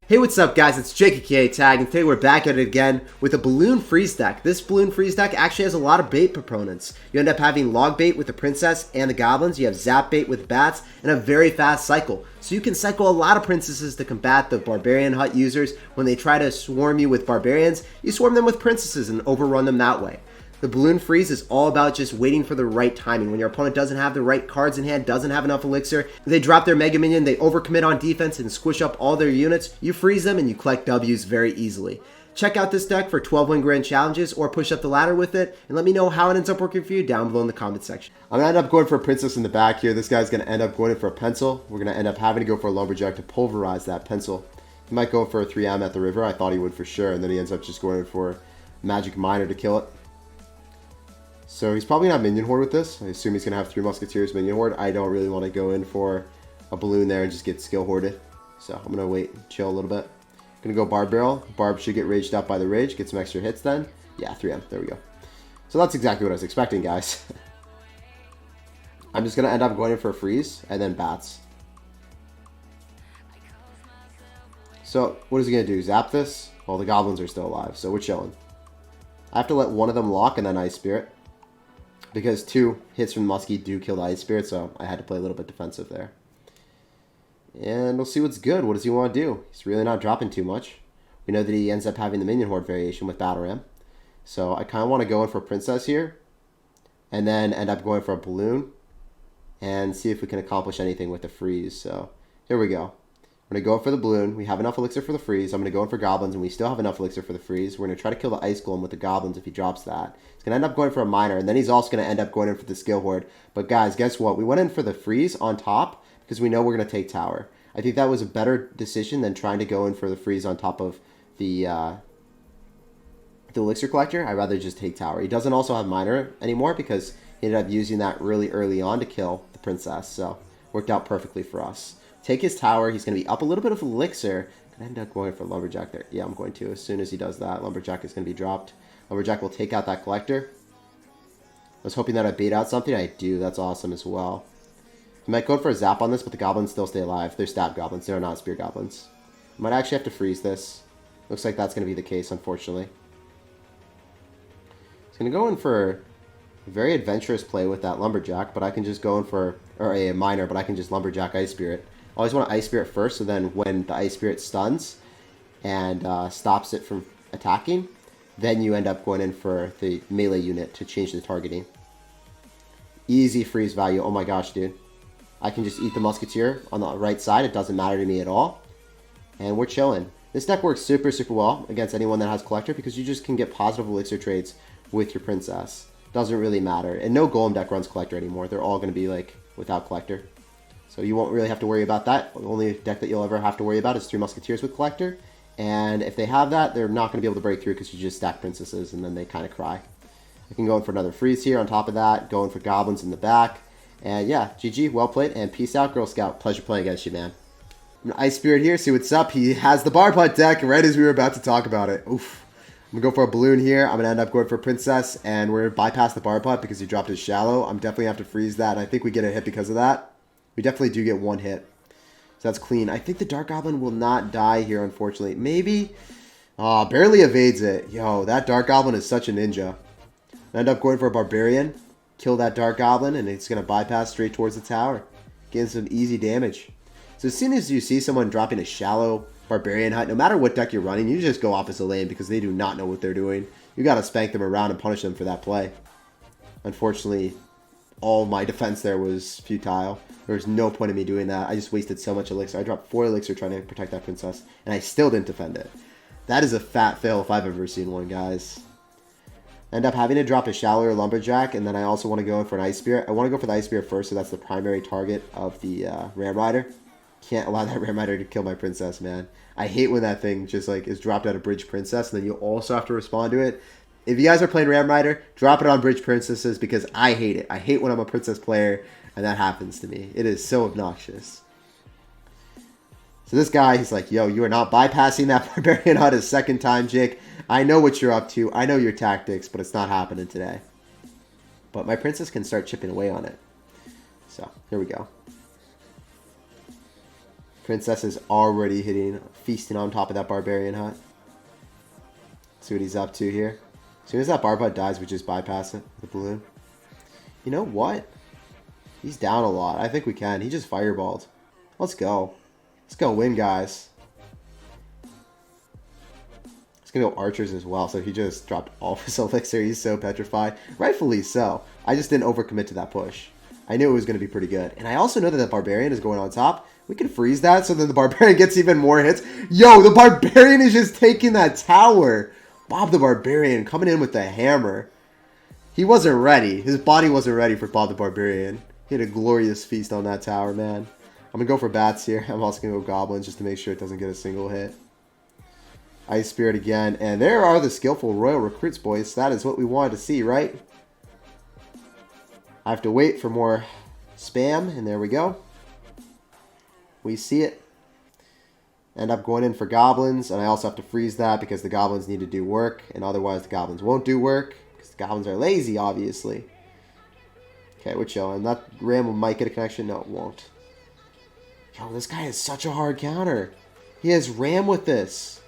Hey, what's up guys, it's Jake aka Tag, and today we're back at it again with a Balloon Freeze deck. This Balloon Freeze deck actually has a lot of bait proponents. You end up having Log Bait with the Princess and the Goblins, you have Zap Bait with Bats, and a very fast cycle. So you can cycle a lot of Princesses to combat the Barbarian Hut users. When they try to swarm you with Barbarians, you swarm them with Princesses and overrun them that way. The Balloon Freeze is all about just waiting for the right timing. When your opponent doesn't have the right cards in hand, doesn't have enough elixir, they drop their Mega Minion, they overcommit on defense and squish up all their units, you freeze them and you collect W's very easily. Check out this deck for 12 win grand challenges or push up the ladder with it, and let me know how it ends up working for you down below in the comment section. I'm going to end up going for a Princess in the back here. This guy's going to end up going in for a Pencil. We're going to end up having to go for a Lumberjack to pulverize that Pencil. He might go for a 3M at the river. I thought he would for sure, and then he ends up just going in for Magic Miner to kill it. So he's probably not Minion Horde with this. I assume he's going to have 3 Musketeers Minion Horde. I don't really want to go in for a Balloon there and just get skill hoarded. So I'm going to wait and chill a little bit. Going to go Barb Barrel. Barb should get raged up by the Rage. Get some extra hits then. Yeah, 3M. There we go. So that's exactly what I was expecting, guys. I'm just going to end up going in for a Freeze and then Bats. So what is he going to do? Zap this? Well, the Goblins are still alive, so we're chilling. I have to let one of them lock and then Ice Spirit, because 2 hits from the Muskie do kill the Ice Spirit, so I had to play a little bit defensive there. And we'll see what's good. What does he want to do? He's really not dropping too much. We know that he ends up having the Minion Horde variation with Battle Ram. So I kind of want to go in for Princess here, and then end up going for a Balloon, and see if we can accomplish anything with the Freeze. So here we go. I'm going to go for the Balloon. We have enough elixir for the Freeze. I'm going to go in for Goblins, and we still have enough elixir for the Freeze. We're going to try to kill the Ice Golem with the Goblins if he drops that. He's going to end up going for a Miner, and then he's also going to end up going in for the Skill Horde. But guys, guess what? We went in for the Freeze on top because we know we're going to take Tower. I think that was a better decision than trying to go in for the Freeze on top of the Elixir Collector. I'd rather just take Tower. He doesn't also have Miner anymore because he ended up using that really early on to kill the Princess. So worked out perfectly for us. Take his Tower. He's going to be up a little bit of elixir. Can I end up going for Lumberjack there? Yeah, I'm going to. As soon as he does that, Lumberjack is going to be dropped. Lumberjack will take out that Collector. I was hoping that I'd bait out something. I do. That's awesome as well. I might go for a Zap on this, but the Goblins still stay alive. They're Stab Goblins. They're not Spear Goblins. I might actually have to freeze this. Looks like that's going to be the case, unfortunately. He's going to go in for a very adventurous play with that Lumberjack, but I can just go in for, or a Miner, but I can just Lumberjack Ice Spirit. Always want to Ice Spirit first, so then when the Ice Spirit stuns and stops it from attacking, then you end up going in for the melee unit to change the targeting. Easy freeze value. Oh my gosh, dude. I can just eat the Musketeer on the right side. It doesn't matter to me at all. And we're chilling. This deck works super, super well against anyone that has Collector because you just can get positive elixir trades with your Princess. Doesn't really matter. And no Golem deck runs Collector anymore. They're all going to be like without Collector. So you won't really have to worry about that. The only deck that you'll ever have to worry about is 3 Musketeers with Collector. And if they have that, they're not going to be able to break through because you just stack Princesses and then they kind of cry. I can go in for another Freeze here on top of that. Going for Goblins in the back. And yeah, GG, well played, and peace out, Girl Scout. Pleasure playing against you, man. I'm gonna Ice Spirit here, see what's up. He has the Barb Hut deck right as we were about to talk about it. Oof. I'm going to go for a Balloon here. I'm going to end up going for a Princess, and we're going to bypass the Barb Hut because he dropped his Shallow. I'm definitely going to have to freeze that, and I think we get a hit because of that. We definitely do get 1 hit. So that's clean. I think the Dark Goblin will not die here, unfortunately. Maybe. Oh, barely evades it. Yo, that Dark Goblin is such a ninja. I end up going for a Barbarian. Kill that Dark Goblin, and it's going to bypass straight towards the tower. Getting some easy damage. So as soon as you see someone dropping a Shallow Barbarian Hut, no matter what deck you're running, you just go opposite lane because they do not know what they're doing. You got to spank them around and punish them for that play. Unfortunately, all my defense there was futile. There was no point in me doing that. I just wasted so much elixir. I dropped 4 elixir trying to protect that Princess, and I still didn't defend it. That is a fat fail if I've ever seen one, guys. End up having to drop a Shallow or Lumberjack, and then I also want to go in for an Ice Spirit. I want to go for the Ice Spirit first, so that's the primary target of the Ram Rider. Can't allow that Ram Rider to kill my Princess, man. I hate when that thing just like is dropped out of Bridge Princess, and then you also have to respond to it. If you guys are playing Ram Rider, drop it on Bridge Princesses because I hate it. I hate when I'm a Princess player, and that happens to me. It is so obnoxious. So this guy, he's like, yo, you are not bypassing that Barbarian Hut a second time, Jake. I know what you're up to. I know your tactics, but it's not happening today. But my Princess can start chipping away on it. So, here we go. Princess is already hitting, feasting on top of that barbarian hut. See what he's up to here. As soon as that barb hut dies, we just bypass it with the balloon. You know what? He's down a lot. I think we can. He just fireballed. Let's go. Let's go win, guys. He's going to go archers as well. So he just dropped all of his elixir. He's so petrified. Rightfully so. I just didn't overcommit to that push. I knew it was going to be pretty good. And I also know that the barbarian is going on top. We can freeze that so then the barbarian gets even more hits. Yo, the barbarian is just taking that tower. Bob the Barbarian coming in with the hammer. He wasn't ready. His body wasn't ready for Bob the Barbarian. He had a glorious feast on that tower, man. I'm going to go for bats here. I'm also going to go goblins just to make sure it doesn't get a single hit. Ice Spirit again. And there are the skillful royal recruits, boys. That is what we wanted to see, right? I have to wait for more spam. And there we go. We see it. End up going in for goblins, and I also have to freeze that because the goblins need to do work, and otherwise the goblins won't do work because the goblins are lazy, obviously. Okay, we're chilling. That ram might get a connection. No, it won't. Yo, this guy is such a hard counter. He has ram with this.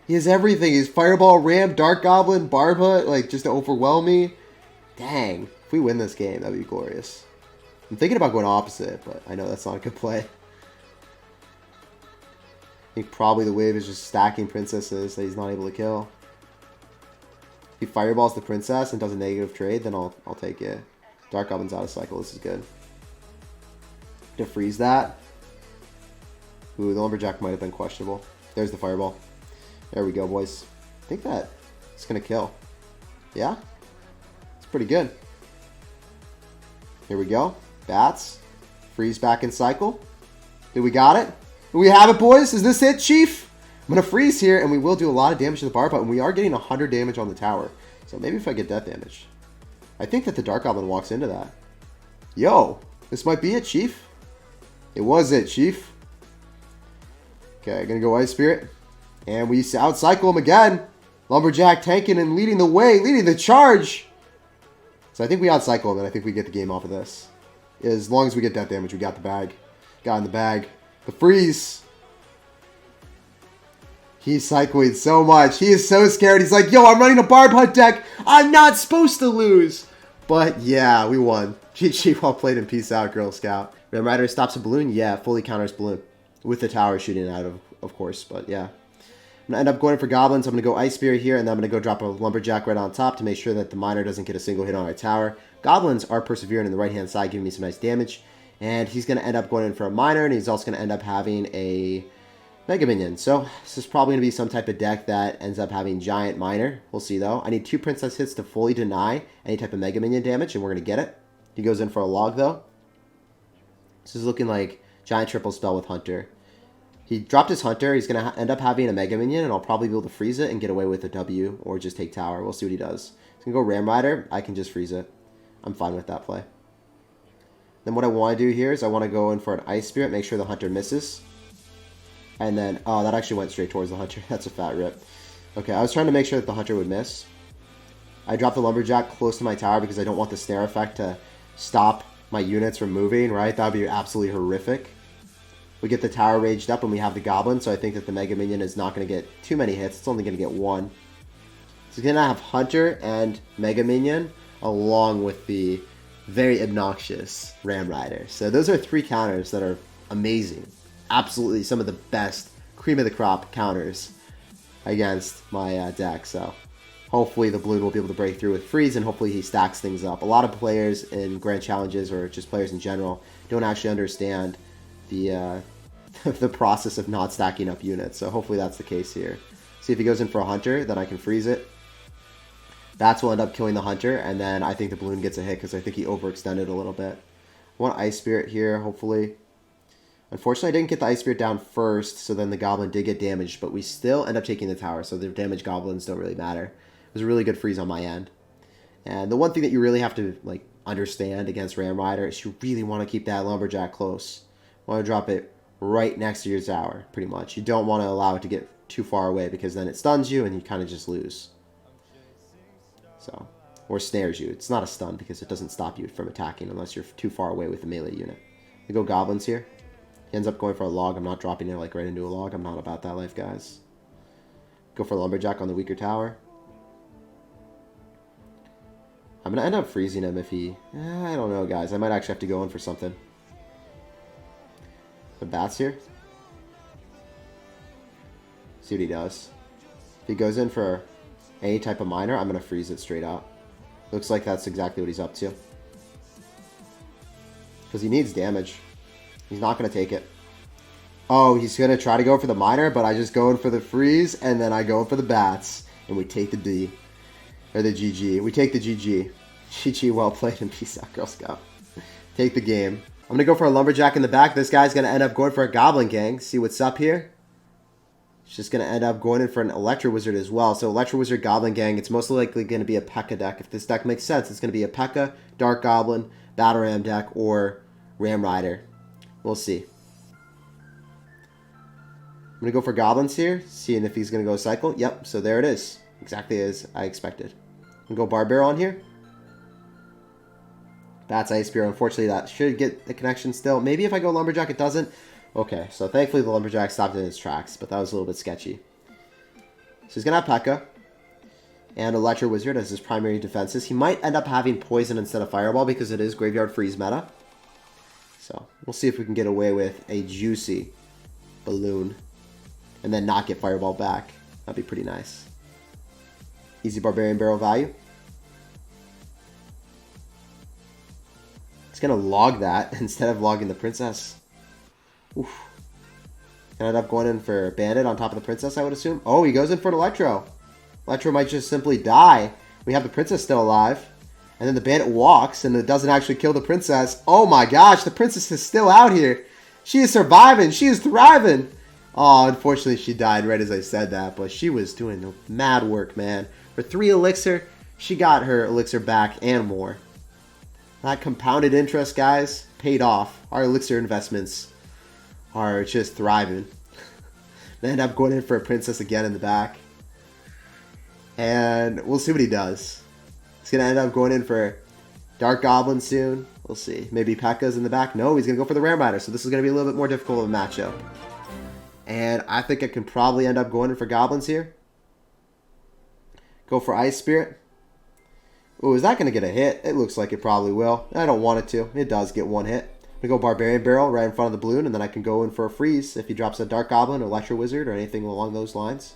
He has everything. He's fireball, ram, dark goblin, barb hut, like just to overwhelm me. Dang. If we win this game, that would be glorious. I'm thinking about going opposite, but I know that's not a good play. I think probably the wave is just stacking princesses that he's not able to kill. If he fireballs the princess and does a negative trade, then I'll take it. Dark Goblin's out of cycle. This is good. To freeze that. Ooh, the lumberjack might have been questionable. There's the fireball. There we go, boys. I think that it's going to kill. Yeah? It's pretty good. Here we go. Bats. Freeze back in cycle. Do we got it? Do we have it, boys? Is this it, Chief? I'm going to freeze here, and we will do a lot of damage to the bar, but we are getting 100 damage on the tower. So maybe if I get death damage. I think that the Dark Goblin walks into that. Yo, this might be it, Chief. It was it, Chief. Okay, going to go Ice Spirit. And we out-cycle him again. Lumberjack tanking and leading the way, leading the charge. So I think we out-cycle him, and I think we get the game off of this. As long as we get death damage, we got the bag. Got in the bag. The freeze. He's cycling so much. He is so scared. He's like, yo, I'm running a barb hut deck. I'm not supposed to lose. But yeah, we won. GG, well played and peace out, Girl Scout. Ram Rider stops a balloon. Yeah, fully counters balloon. With the tower shooting out of course. But yeah. I'm going to end up going for goblins. I'm going to go Ice Spirit here. And then I'm going to go drop a lumberjack right on top to make sure that the miner doesn't get a single hit on our tower. Goblins are persevering in the right-hand side, giving me some nice damage. And he's going to end up going in for a miner, and he's also going to end up having a Mega Minion. So this is probably going to be some type of deck that ends up having Giant Miner. We'll see, though. I need 2 Princess hits to fully deny any type of Mega Minion damage, and we're going to get it. He goes in for a log, though. This is looking like Giant Triple Spell with Hunter. He dropped his Hunter. He's going to end up having a Mega Minion, and I'll probably be able to freeze it and get away with a W or just take tower. We'll see what he does. He's going to go Ram Rider. I can just freeze it. I'm fine with that play. Then what I want to do here is I want to go in for an Ice Spirit, make sure the Hunter misses. And then, oh, that actually went straight towards the Hunter. That's a fat rip. Okay, I was trying to make sure that the Hunter would miss. I dropped the Lumberjack close to my tower because I don't want the snare effect to stop my units from moving, right? That would be absolutely horrific. We get the tower raged up and we have the Goblin, so I think that the Mega Minion is not going to get too many hits. It's only going to get 1. So he's going to have Hunter and Mega Minion along with the very obnoxious Ram Rider. So those are 3 counters that are amazing. Absolutely some of the best cream of the crop counters against my deck. So hopefully the balloon will be able to break through with freeze, and hopefully he stacks things up. A lot of players in Grand Challenges or just players in general don't actually understand the the process of not stacking up units. So hopefully that's the case here. See if he goes in for a Hunter, then I can freeze it. Bats will end up killing the Hunter, and then I think the balloon gets a hit because I think he overextended a little bit. I want Ice Spirit here, hopefully. Unfortunately, I didn't get the Ice Spirit down first, so then the Goblin did get damaged, but we still end up taking the tower, so the damaged Goblins don't really matter. It was a really good freeze on my end. And the one thing that you really have to understand against Ram Rider is you really want to keep that Lumberjack close. You want to drop it right next to your tower, pretty much. You don't want to allow it to get too far away because then it stuns you and you kind of just lose. So, or snares you. It's not a stun because it doesn't stop you from attacking unless you're too far away with the melee unit. We go Goblins here. He ends up going for a log. I'm not dropping it like right into a log. I'm not about that life, guys. Go for a lumberjack on the weaker tower. I'm going to end up freezing him if he... I don't know, guys. I might actually have to go in for something. The bats here. See what he does. If he goes in for any type of miner, I'm going to freeze it straight out. Looks like that's exactly what he's up to. Because he needs damage. He's not going to take it. Oh, he's going to try to go for the miner, but I just go in for the freeze, and then I go in for the bats. And we take the D. Or the GG. We take the GG. GG, well played, and peace out, Girl Scout. Take the game. I'm going to go for a lumberjack in the back. This guy's going to end up going for a goblin gang. See what's up here? He's just going to end up going in for an Electro Wizard as well. So Electro Wizard, Goblin Gang. It's most likely going to be a P.E.K.K.A deck. If this deck makes sense, it's going to be a P.E.K.K.A, Dark Goblin, Battle Ram deck, or Ram Rider. We'll see. I'm going to go for Goblins here, seeing if he's going to go Cycle. Yep, so there it is. Exactly as I expected. I'm going to go Barbarian on here. That's Ice Spear. Unfortunately, that should get the connection still. Maybe if I go Lumberjack, it doesn't. Okay, so thankfully the Lumberjack stopped in his tracks, but that was a little bit sketchy. So he's going to have P.E.K.K.A and Electro Wizard as his primary defenses. He might end up having Poison instead of Fireball because it is Graveyard Freeze meta. So we'll see if we can get away with a juicy Balloon and then not get Fireball back. That'd be pretty nice. Easy Barbarian Barrel value. He's going to log that instead of logging the Princess. Oof. Ended up going in for Bandit on top of the Princess, I would assume. Oh, he goes in for an Electro. Electro might just simply die. We have the Princess still alive. And then the Bandit walks, and it doesn't actually kill the Princess. Oh my gosh, the Princess is still out here. She is surviving. She is thriving. Oh, unfortunately, she died right as I said that. But she was doing mad work, man. For 3 Elixir, she got her Elixir back and more. That compounded interest, guys, paid off. Our Elixir investments are just thriving. They end up going in for a Princess again in the back. And we'll see what he does. He's going to end up going in for Dark Goblin soon. We'll see. Maybe P.E.K.K.A's in the back. No, he's going to go for the Ram Rider. So this is going to be a little bit more difficult of a matchup. And I think I can probably end up going in for Goblins here. Go for Ice Spirit. Oh, is that going to get a hit? It looks like it probably will. I don't want it to. It does get one hit. I'm going to go Barbarian Barrel right in front of the balloon, and then I can go in for a freeze if he drops a Dark Goblin or Electro Wizard or anything along those lines.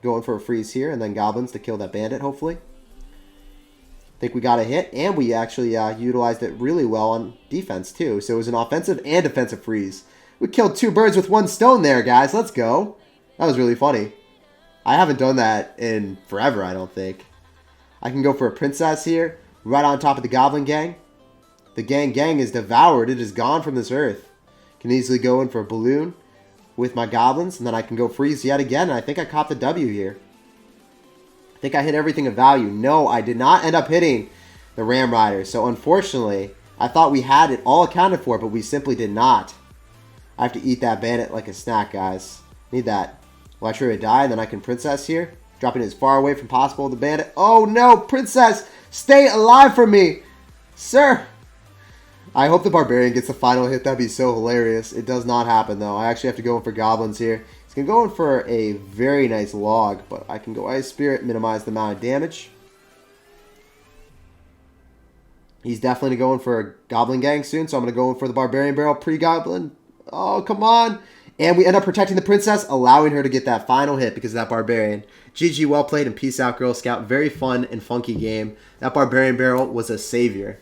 Going for a freeze here, and then Goblins to kill that Bandit, hopefully. I think we got a hit, and we actually utilized it really well on defense, too. So it was an offensive and defensive freeze. We killed 2 birds with 1 stone there, guys. Let's go. That was really funny. I haven't done that in forever, I don't think. I can go for a Princess here, right on top of the Goblin Gang. The gang is devoured. It is gone from this earth. Can easily go in for a Balloon with my Goblins, and then I can go freeze yet again, and I think I caught the W here. I think I hit everything of value. No, I did not end up hitting the Ram Rider, so unfortunately, I thought we had it all accounted for, but we simply did not. I have to eat that Bandit like a snack, guys. Need that Electro to die, and then I can Princess here, dropping it as far away from possible with the Bandit. Oh no, Princess, stay alive for me, sir. I hope the Barbarian gets the final hit. That'd be so hilarious. It does not happen, though. I actually have to go in for Goblins here. He's going to go in for a very nice log, but I can go Ice Spirit, minimize the amount of damage. He's definitely going for a Goblin Gang soon, so I'm going to go in for the Barbarian Barrel pre-Goblin. Oh, come on. And we end up protecting the Princess, allowing her to get that final hit because of that Barbarian. GG, well played, and peace out, Girl Scout. Very fun and funky game. That Barbarian Barrel was a savior.